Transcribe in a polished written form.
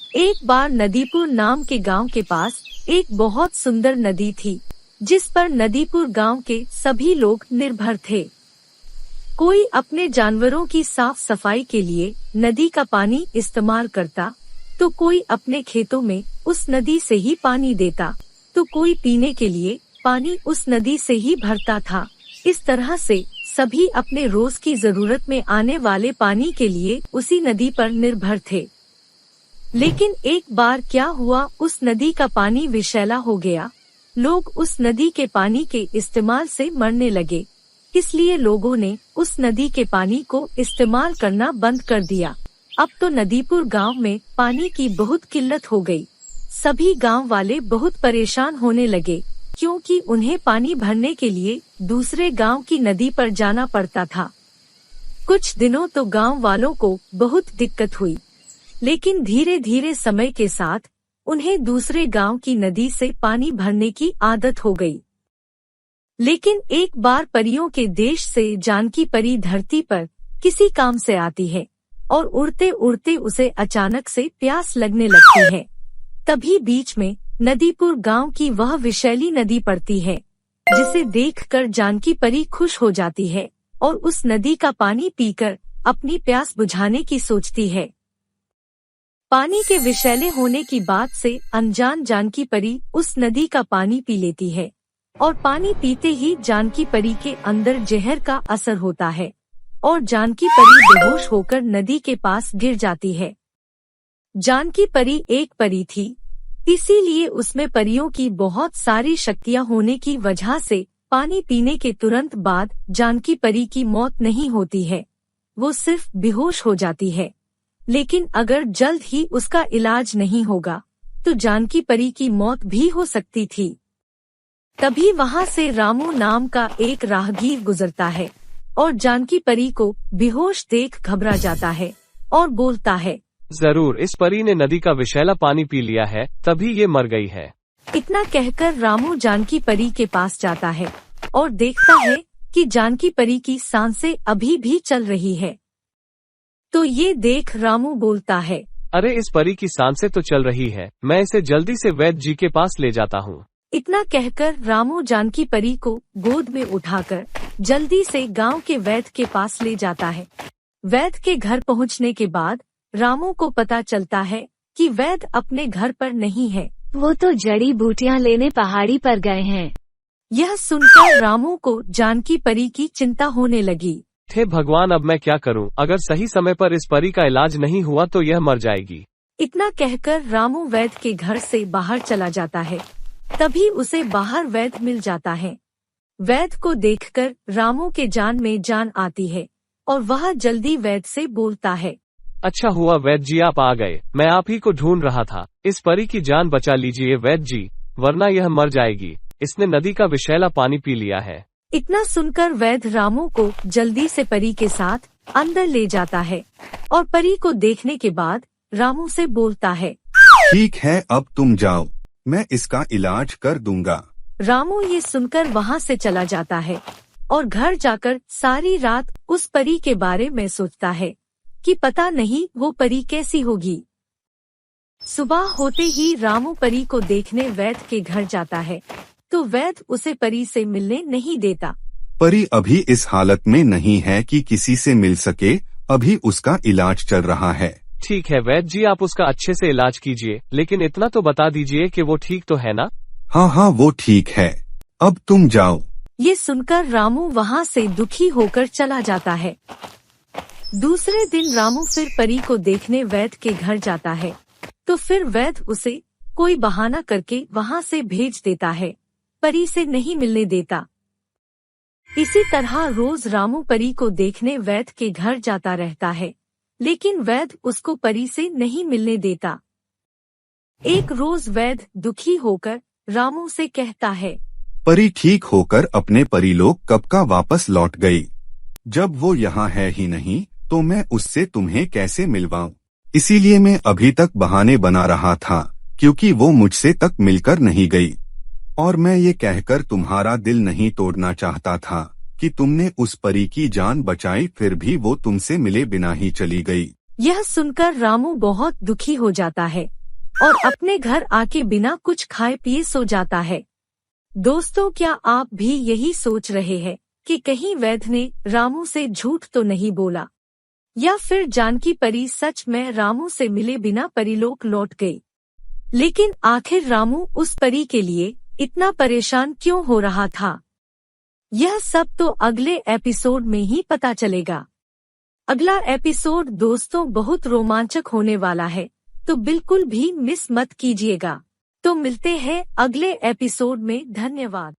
एक बार नदीपुर नाम के गांव के पास एक बहुत सुंदर नदी थी, जिस पर नदीपुर गांव के सभी लोग निर्भर थे। कोई अपने जानवरों की साफ सफाई के लिए नदी का पानी इस्तेमाल करता, तो कोई अपने खेतों में उस नदी से ही पानी देता, तो कोई पीने के लिए पानी उस नदी से ही भरता था। इस तरह से सभी अपने रोज की जरूरत में आने वाले पानी के लिए उसी नदी पर निर्भर थे। लेकिन एक बार क्या हुआ, उस नदी का पानी विषैला हो गया। लोग उस नदी के पानी के इस्तेमाल से मरने लगे, इसलिए लोगों ने उस नदी के पानी को इस्तेमाल करना बंद कर दिया। अब तो नदीपुर गांव में पानी की बहुत किल्लत हो गई। सभी गांव वाले बहुत परेशान होने लगे, क्योंकि उन्हें पानी भरने के लिए दूसरे गांव की नदी पर जाना पड़ता था। कुछ दिनों तो गांव वालों को बहुत दिक्कत हुई, लेकिन धीरे धीरे समय के साथ उन्हें दूसरे गांव की नदी से पानी भरने की आदत हो गई। लेकिन एक बार परियों के देश से जानकी परी धरती पर किसी काम से आती है और उड़ते उड़ते उसे अचानक से प्यास लगने लगती है। तभी बीच में नदीपुर गांव की वह विषैली नदी पड़ती है, जिसे देखकर जानकी परी खुश हो जाती है और उस नदी का पानी पीकर अपनी प्यास बुझाने की सोचती है। पानी के विषैले होने की बात से अनजान जानकी परी उस नदी का पानी पी लेती है और पानी पीते ही जानकी परी के अंदर जहर का असर होता है और जानकी परी बेहोश होकर नदी के पास गिर जाती है। जानकी परी एक परी थी, इसीलिए उसमें परियों की बहुत सारी शक्तियां होने की वजह से पानी पीने के तुरंत बाद जानकी परी की मौत नहीं होती है, वो सिर्फ बेहोश हो जाती है। लेकिन अगर जल्द ही उसका इलाज नहीं होगा तो जानकी परी की मौत भी हो सकती थी। तभी वहां से रामू नाम का एक राहगीर गुजरता है और जानकी परी को बेहोश देख घबरा जाता है और बोलता है, जरूर इस परी ने नदी का विषैला पानी पी लिया है, तभी ये मर गई है। इतना कहकर रामू जानकी परी के पास जाता है और देखता है कि जानकी परी की सांसें अभी भी चल रही है। तो ये देख रामू बोलता है, अरे इस परी की सांसें तो चल रही है, मैं इसे जल्दी से वैद्य जी के पास ले जाता हूँ। इतना कहकर रामू जानकी परी को गोद में उठाकर जल्दी से गांव के वैद्य के पास ले जाता है। वैद्य के घर पहुंचने के बाद रामू को पता चलता है कि वैद्य अपने घर पर नहीं है, वो तो जड़ी बूटियां लेने पहाड़ी पर गए हैं। यह सुनकर रामू को जानकी परी की चिंता होने लगी। हे भगवान, अब मैं क्या करूं? अगर सही समय पर इस परी का इलाज नहीं हुआ तो यह मर जाएगी। इतना कहकर रामू वैद्य के घर से बाहर चला जाता है। तभी उसे बाहर वैद्य मिल जाता है। वैद्य को देखकर रामू के जान में जान आती है और वह जल्दी वैद्य से बोलता है, अच्छा हुआ वैद्य जी आप आ गए, मैं आप ही को ढूंढ रहा था। इस परी की जान बचा लीजिए वैद्य जी, वरना यह मर जाएगी। इसने नदी का विषैला पानी पी लिया है। इतना सुनकर वैद्य रामू को जल्दी से परी के साथ अंदर ले जाता है और परी को देखने के बाद रामू से बोलता है, ठीक है अब तुम जाओ, मैं इसका इलाज कर दूंगा। रामू ये सुनकर वहाँ से चला जाता है और घर जाकर सारी रात उस परी के बारे में सोचता है कि पता नहीं वो परी कैसी होगी। सुबह होते ही रामू परी को देखने वैद्य के घर जाता है, तो वैद्य उसे परी से मिलने नहीं देता। परी अभी इस हालत में नहीं है कि किसी से मिल सके, अभी उसका इलाज चल रहा है। ठीक है वैद्य जी, आप उसका अच्छे से इलाज कीजिए, लेकिन इतना तो बता दीजिए कि वो ठीक तो है ना? हाँ वो ठीक है, अब तुम जाओ। ये सुनकर रामू वहाँ से दुखी होकर चला जाता है। दूसरे दिन रामू फिर परी को देखने वैद्य के घर जाता है, तो फिर वैद्य उसे कोई बहाना करके वहाँ से भेज देता है, परी से नहीं मिलने देता। इसी तरह रोज रामू परी को देखने वैद्य के घर जाता रहता है, लेकिन वैद्य उसको परी से नहीं मिलने देता। एक रोज वैद्य दुखी होकर रामू से कहता है, परी ठीक होकर अपने परीलोक कब का वापस लौट गई। जब वो यहाँ है ही नहीं तो मैं उससे तुम्हें कैसे मिलवाऊं? इसीलिए मैं अभी तक बहाने बना रहा था, क्योंकि वो मुझसे तक मिलकर नहीं गई। और मैं ये कहकर तुम्हारा दिल नहीं तोड़ना चाहता था कि तुमने उस परी की जान बचाई, फिर भी वो तुमसे मिले बिना ही चली गई। यह सुनकर रामू बहुत दुखी हो जाता है और अपने घर आके बिना कुछ खाए पिए सो जाता है। दोस्तों, क्या आप भी यही सोच रहे हैं कि कहीं वैद्य ने रामू से झूठ तो नहीं बोला, या फिर जानकी परी सच में रामू से मिले बिना परीलोक लौट गई? लेकिन आखिर रामू उस परी के लिए इतना परेशान क्यों हो रहा था? यह सब तो अगले एपिसोड में ही पता चलेगा। अगला एपिसोड दोस्तों बहुत रोमांचक होने वाला है, तो बिल्कुल भी मिस मत कीजिएगा। तो मिलते हैं अगले एपिसोड में। धन्यवाद।